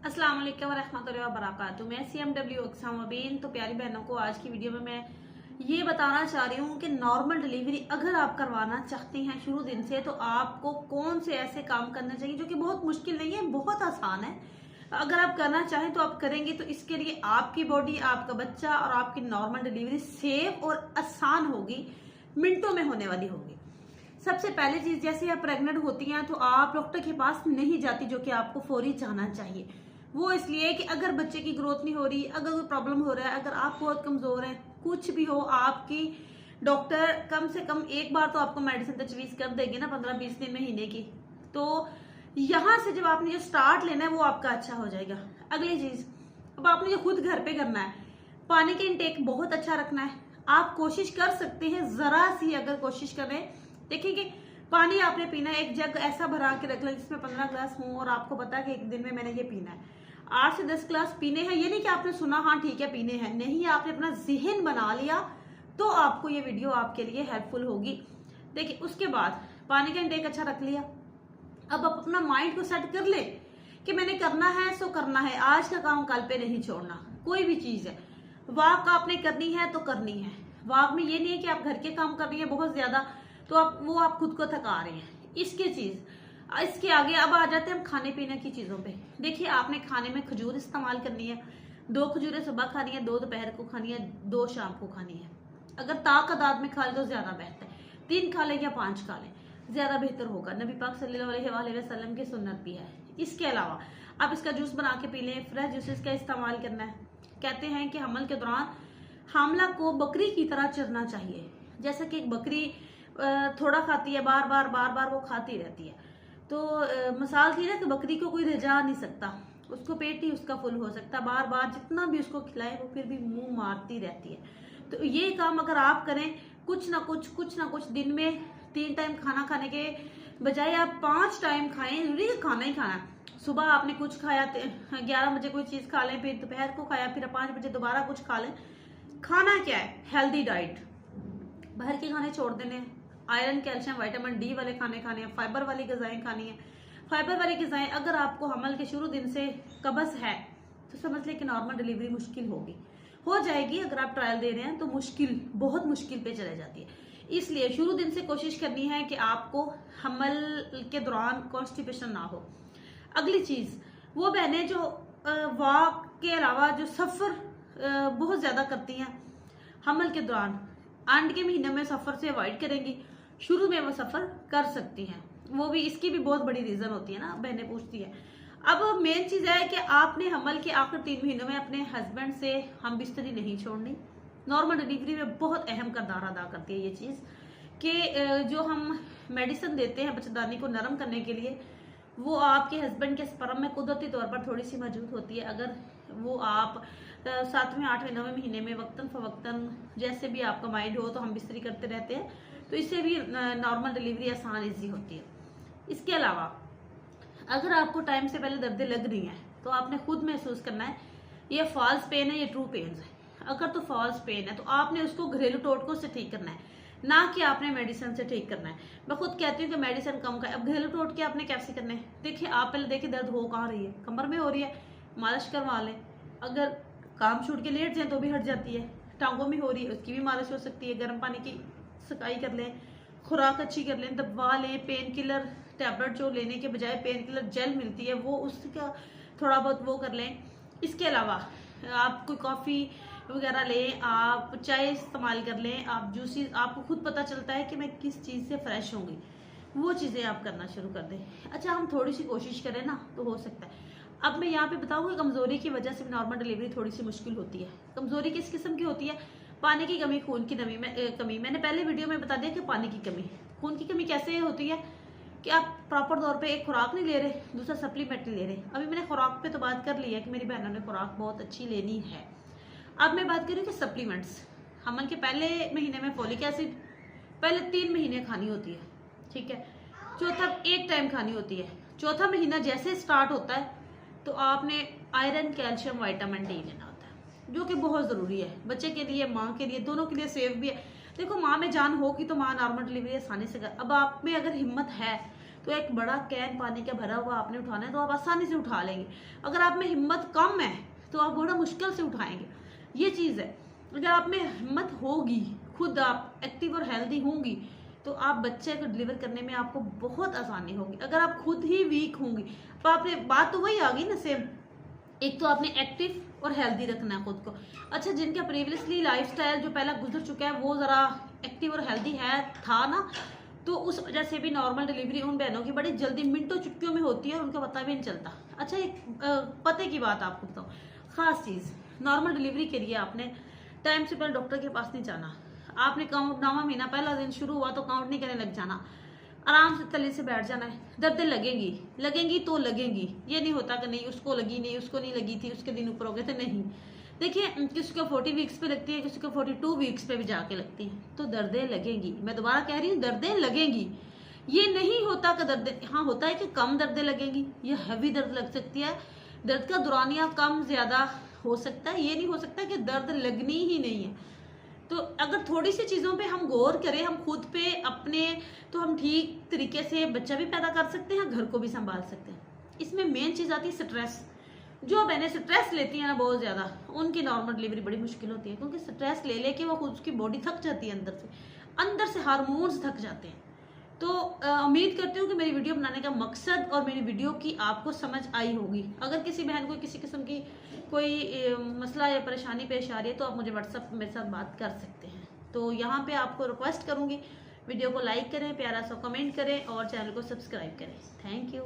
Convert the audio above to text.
अस्सलाम वालेकुम रहमतुल्लाहि व बरकातुहू। मैं CMW अक्साम अबीन। तो प्यारी बहनों को आज की वीडियो में मैं ये बताना चाह रही हूँ कि नॉर्मल डिलीवरी अगर आप करवाना चाहती हैं शुरू दिन से, तो आपको कौन से ऐसे काम करने चाहिए जो कि बहुत मुश्किल नहीं है, बहुत आसान है। अगर आप करना चाहें तो आप करेंगे, तो इसके लिए आपकी बॉडी, आपका बच्चा और आपकी नॉर्मल डिलीवरी सेफ और आसान होगी, मिनटों में होने वाली होगी। सबसे पहली चीज, जैसे आप प्रेग्नेंट होती हैं तो आप डॉक्टर के पास नहीं जाती, जो कि आपको फौरी जाना चाहिए। वो इसलिए कि अगर बच्चे की ग्रोथ नहीं हो रही, अगर कोई प्रॉब्लम हो रहा है, अगर आप बहुत कमजोर हैं, कुछ भी हो, आपकी डॉक्टर कम से कम एक बार तो आपको मेडिसिन तजवीज कर देगी ना, 15-20 दिन महीने की। तो यहाँ से जब आपने जो स्टार्ट लेना है वो आपका अच्छा हो जाएगा। अगली चीज, अब आपने जो खुद घर पे करना है, पानी का इंटेक बहुत अच्छा रखना है। आप कोशिश कर सकते हैं, जरा सी अगर कोशिश करें, देखिए कि पानी आपने पीना है, एक जग ऐसा भरा के रख लें जिसमें 15 ग्लास हो, और आपको पता है कि एक दिन में मैंने ये पीना है। 8 से 10 ग्लास पीने हैं। ये नहीं कि आपने सुना हाँ ठीक है पीने हैं, नहीं, आपने अपना जहन बना लिया, तो आपको ये वीडियो आपके लिए हेल्पफुल होगी। देखिए, उसके बाद पानी का इंटेक अच्छा रख लिया। अब आप अपना माइंड को सेट कर ले कि मैंने करना है सो करना है, आज का काम कल पे नहीं छोड़ना। कोई भी चीज है, वॉक आपने करनी है तो करनी है। वॉक में ये नहीं है कि आप घर के काम कर रही है बहुत ज्यादा, तो आप खुद को थका रहे हैं। इसके आगे अब आ जाते हैं हम खाने पीने की चीजों पे। देखिए, आपने खाने में खजूर इस्तेमाल करनी है। 2 खजूरें सुबह खानी है, 2 दोपहर को खानी है, 2 शाम को खानी है। अगर तादाद में खा ले तो ज्यादा बेहतर है, 3 खा ले या 5 खा ले, ज्यादा बेहतर होगा। नबी पाक सल्लल्लाहु अलैहि वसल्लम की सुन्नत भी है। इसके अलावा आप इसका जूस बना के पी लें, फ्रेश जूसेस का इस्तेमाल करना है। कहते हैं कि हमल के दौरान हामला को बकरी की तरह चरना चाहिए। जैसे कि एक बकरी थोड़ा खाती है, बार बार वो खाती रहती है। तो मिसाल थी ना कि बकरी को कोई रिझा नहीं सकता, उसको पेट ही उसका फुल हो सकता, बार बार जितना भी उसको खिलाए वो फिर भी मुंह मारती रहती है। तो ये काम अगर आप करें, कुछ ना कुछ दिन में 3 टाइम खाना खाने के बजाय आप 5 टाइम खाएं। जरूरी है खाना ही खाना। सुबह आपने कुछ खाया, 11 बजे कोई चीज खा लें, फिर दोपहर को खाया, फिर 5 बजे दोबारा कुछ खा लें। खाना क्या है? Healthy diet. बाहर के खाने छोड़ देने हैं। आयरन, कैल्शियम, विटामिन डी वाले खाने खाने हैं। फाइबर वाली गजाएं खानी है। फाइबर वाली गजाएं, अगर आपको हमल के शुरू दिन से कब्ज है तो समझ लें कि नॉर्मल डिलीवरी मुश्किल हो जाएगी। अगर आप ट्रायल दे रहे हैं तो बहुत मुश्किल पे चले जाती है। इसलिए शुरू दिन से कोशिश करनी है कि आपको हमल के दौरान कॉन्स्टिपेशन ना हो। अगली चीज, वो बहनें जो वॉक के अलावा जो सफर बहुत ज्यादा करती हैं हमल के दौरान, एंड के महीने में सफर से अवॉइड करेंगी, शुरू में वो सफर कर सकती हैं। वो भी, इसकी भी बहुत बड़ी रीजन होती है ना, बहनें पूछती है। अब मेन चीज है कि आपने हमल के आखिर 3 महीनों में अपने हस्बैंड से हम बिस्तरी नहीं छोड़नी। नॉर्मल डिलीवरी में बहुत अहम किरदार अदा करती है ये चीज कि जो हम मेडिसिन देते हैं बच्चेदानी को नरम करने के लिए, वो आपके हस्बैंड के स्पर्म में कुदरती तौर पर थोड़ी सी मौजूद होती है। अगर वो आप 7वें, 8वें, 9वें महीने में वक्तन फवक्तन जैसे भी आपका माइंड हो तो हम बिस्तरी करते रहते हैं, तो इससे भी नॉर्मल डिलीवरी आसान ईजी होती है। इसके अलावा अगर आपको टाइम से पहले दर्दें लग रही हैं तो आपने खुद महसूस करना है ये फॉल्स पेन है, ये ट्रू पेन है। अगर तो फॉल्स पेन है तो आपने उसको घरेलू टोटकों से ठीक करना है, ना कि आपने मेडिसिन से ठीक करना है। मैं खुद कहती हूँ कि मेडिसिन कम खाए। अब घरेलू टोटके आपने कैसे करने हैं? देखिए, आप पहले देखिए दर्द हो कहाँ रही है, कमर में हो रही है, मालिश करवा लें। अगर काम छूट के लेट जाए तो भी हट जाती है। टांगों में हो रही है, उसकी भी मालिश हो सकती है। गर्म पानी की सकाई कर लें, खुराक अच्छी कर लें, दबा लें। पेन किलर टैबलेट जो लेने के बजाय पेन किलर जेल मिलती है, वो उसका थोड़ा बहुत वो कर लें। इसके अलावा आप कोई कॉफ़ी वगैरह लें, आप चाय इस्तेमाल कर लें, आप जूसी, आपको खुद पता चलता है कि मैं किस चीज़ से फ्रेश होंगी, वो चीज़ें आप करना शुरू कर दें। अच्छा, हम थोड़ी सी कोशिश करें ना तो हो सकता है। अब मैं यहाँ पे बताऊँ, कमजोरी की वजह से नॉर्मल डिलीवरी थोड़ी सी मुश्किल होती है। कमजोरी किस किस्म की होती है? पानी की कमी, खून की कमी। मैंने पहले वीडियो में बता दिया कि पानी की कमी, खून की कमी कैसे होती है कि आप प्रॉपर तौर पे एक खुराक नहीं ले रहे, दूसरा सप्लीमेंट नहीं ले रहे। अभी मैंने खुराक पे तो बात कर ली है कि मेरी बहनों ने खुराक बहुत अच्छी लेनी है। अब मैं बात करूँ कि सप्लीमेंट्स, हमल के पहले महीने में फोलिक एसिड पहले 3 महीने खानी होती है, ठीक है। चौथा 1 टाइम खानी होती है। चौथा महीना जैसे स्टार्ट होता है तो आपने आयरन, कैल्शियम, विटामिन डी लेना होता है, जो कि बहुत जरूरी है बच्चे के लिए, माँ के लिए, दोनों के लिए सेफ भी है। देखो, माँ में जान होगी तो माँ नॉर्मल डिलीवरी आसानी से कर। अब आप में अगर हिम्मत है तो एक बड़ा कैन पानी का भरा हुआ आपने उठाना है तो आप आसानी से उठा लेंगे। अगर आप में हिम्मत कम है तो आप बड़ा मुश्किल से उठाएंगे। ये चीज़ है, अगर आप में हिम्मत होगी, खुद आप एक्टिव और हेल्दी होंगी, तो आप बच्चे को डिलीवर करने में आपको बहुत आसानी होगी। अगर आप खुद ही वीक होंगी तो आपने बात तो वही आ गई ना सेम, एक तो आपने एक्टिव और हेल्दी रखना है खुद को। अच्छा, जिनका प्रीवियसली लाइफस्टाइल जो पहला गुजर चुका है वो ज़रा एक्टिव और हेल्दी है था ना, तो उस वजह से भी नॉर्मल डिलीवरी उन बहनों की बड़ी जल्दी मिनटों चुटकियों में होती है और उनका पता भी नहीं चलता। अच्छा, एक पते की बात आपको बताऊँ, ख़ास चीज़, नॉर्मल डिलीवरी के लिए आपने टाइम से पहले डॉक्टर के पास नहीं जाना। आपने काउंट 9वां महीना पहला दिन शुरू हुआ तो काउंट नहीं करने लग जाना, आराम से तले से बैठ जाना है। दर्दें लगेंगी तो लगेंगी, ये नहीं होता कि नहीं उसको लगी, नहीं उसको नहीं लगी थी, उसके दिन ऊपर हो गए थे, नहीं। देखिए, किसी को 40 वीक्स पे लगती है, किसी को 42 वीक्स पे भी जाके लगती है, तो दर्दें लगेंगी। मैं दोबारा कह रही हूँ, दर्दें लगेंगी। ये नहीं होता कि दर्दें, हाँ होता है कि कम दर्दें लगेंगी, ये हैवी दर्द लग सकती है, दर्द का दौरानिया कम ज्यादा हो सकता है। ये नहीं हो सकता कि दर्द लगनी ही नहीं है। तो अगर थोड़ी सी चीज़ों पे हम गौर करें, हम खुद पे अपने, तो हम ठीक तरीके से बच्चा भी पैदा कर सकते हैं, घर को भी संभाल सकते हैं। इसमें मेन चीज़ आती है स्ट्रेस। जो बहनें स्ट्रेस लेती हैं ना बहुत ज़्यादा, उनकी नॉर्मल डिलीवरी बड़ी मुश्किल होती है, क्योंकि स्ट्रेस ले लेके वो खुद, उसकी बॉडी थक जाती है, अंदर से हार्मोन्स थक जाते हैं। तो उम्मीद करती हूँ कि मेरी वीडियो बनाने का मकसद और मेरी वीडियो की आपको समझ आई होगी। अगर किसी बहन को किसी किस्म की कोई मसला या परेशानी पेश आ रही है तो आप मुझे व्हाट्सएप मेरे साथ बात कर सकते हैं। तो यहाँ पे आपको रिक्वेस्ट करूँगी, वीडियो को लाइक करें, प्यारा सा कमेंट करें और चैनल को सब्सक्राइब करें। Thank you.